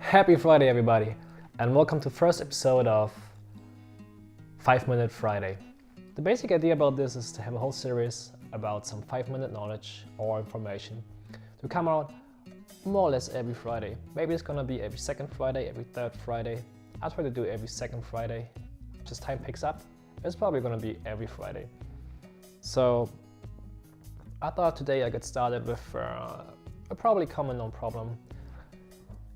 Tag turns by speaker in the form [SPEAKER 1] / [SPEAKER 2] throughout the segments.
[SPEAKER 1] Happy Friday, everybody, and welcome to the first episode of 5-Minute Friday. The basic idea about this is to have a whole series about some 5-minute knowledge or information to come out more or less every Friday. Maybe it's gonna be every second Friday, every third Friday. I'll try to do every second Friday. Just time picks up. It's probably gonna be every Friday. So I thought today I get started with a probably common known problem,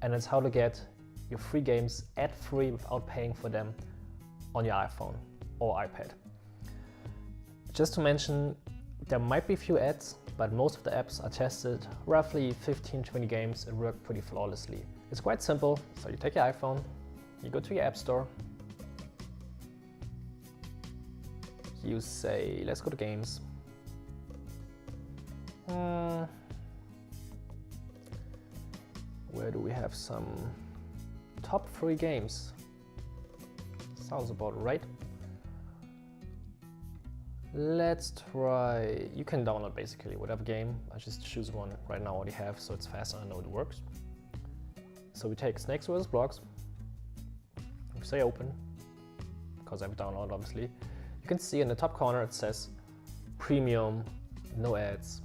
[SPEAKER 1] and it's how to get your free games ad-free without paying for them on your iPhone or iPad. Just to mention, there might be a few ads, but most of the apps are tested, roughly 15-20 games, and work pretty flawlessly. It's quite simple. So you take your iPhone, you go to your app store, you say, let's go to games. Where do we have some top 3 games? Sounds about right. Let's try, you can download basically whatever game. I just choose one right now I already have, so it's fast and I know it works. So we take Snakes vs. Blocks, we say open, because I have it downloaded obviously. You can see in the top corner it says premium, no ads.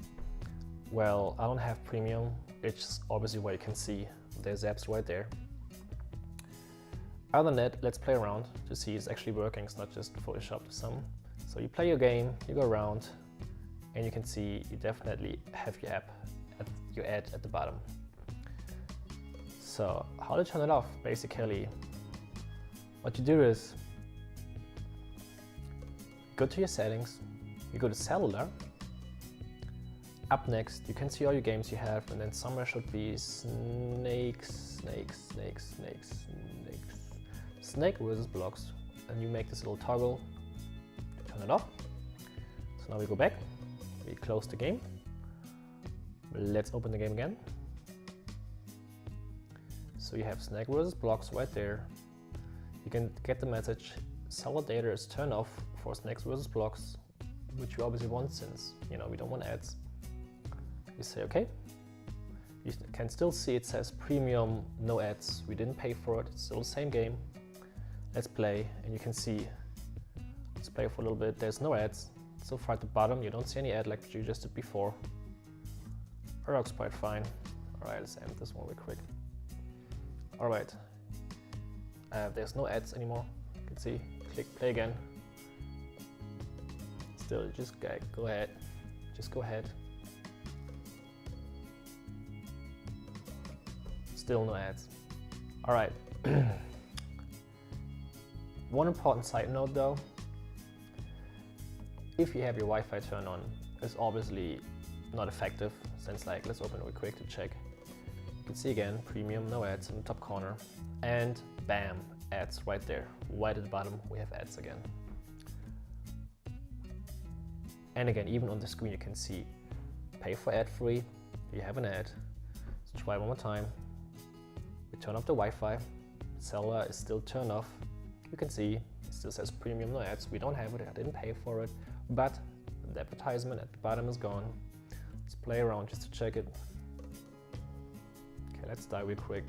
[SPEAKER 1] Well, I don't have premium, it's obviously where you can see there's apps right there. Other than that, let's play around to see it's actually working, it's not just Photoshop to some. So you play your game, you go around, and you can see you definitely have your ad at the bottom. So how to turn it off? Basically, what you do is go to your settings, you go to cellular. Up next, you can see all your games you have, and then somewhere should be Snake vs. Blocks, and you make this little toggle to turn it off. So now we go back, we close the game, let's open the game again. So you have Snake vs. Blocks right there. You can get the message, cellular data is turned off for Snakes vs. Blocks, which we obviously want since, we don't want ads. You say OK. You can still see it says premium, no ads. We didn't pay for it, it's still the same game. Let's play, and you can see, let's play for a little bit, there's no ads. So far at the bottom, you don't see any ad like you just did before. It works quite fine. Alright, let's end this one real quick. Alright, there's no ads anymore. You can see, click play again. Still, just go ahead. Just go ahead. Still no ads. Alright. One important side note though, if you have your Wi-Fi turned on, it's obviously not effective, since let's open it real quick to check. You can see again, premium, no ads in the top corner, and bam, ads right there. Right at the bottom, we have ads again. And again, even on the screen you can see, pay for ad free, you have an ad. Let's try one more time. We turn off the Wi-Fi, cellular is still turned off. You can see it still says premium, no ads. We don't have it, I didn't pay for it, but the advertisement at the bottom is gone. Let's play around just to check it. Okay, let's die real quick.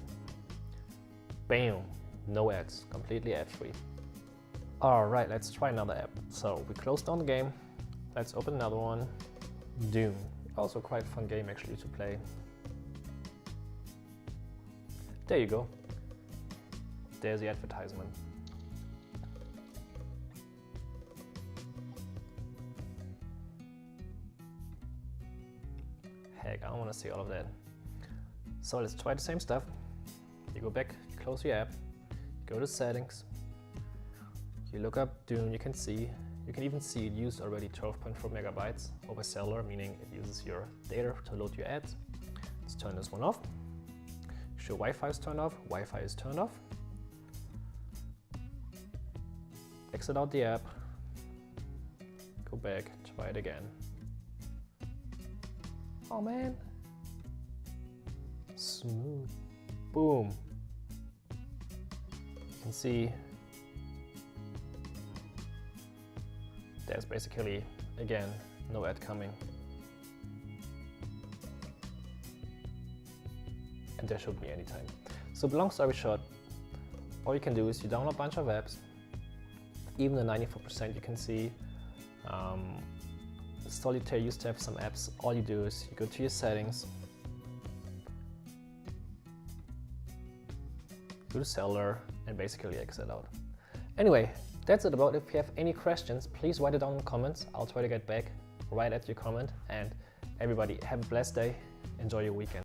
[SPEAKER 1] Bam, no ads, completely ad free. Alright, let's try another app. So we close down the game, let's open another one. Doom, also quite a fun game actually to play. There you go. There's the advertisement. Heck, I don't want to see all of that. So let's try the same stuff. You go back, you close your app, go to settings, you look up Doom, you can even see it used already 12.4 megabytes over cellular, meaning it uses your data to load your ads. Let's turn this one off. Sure, Wi-Fi is turned off, Wi-Fi is turned off. Exit out the app, go back, try it again. Oh man, smooth, boom. You can see there's basically, again, no ad coming. and there should be anytime. So long story short, all you can do is you download a bunch of apps. Even the 94% you can see. Solitaire used to have some apps. All you do is you go to your settings, go to Cellular, and basically exit out. Anyway, that's it about it. If you have any questions, please write it down in the comments. I'll try to get back right at your comment. And everybody, have a blessed day. Enjoy your weekend.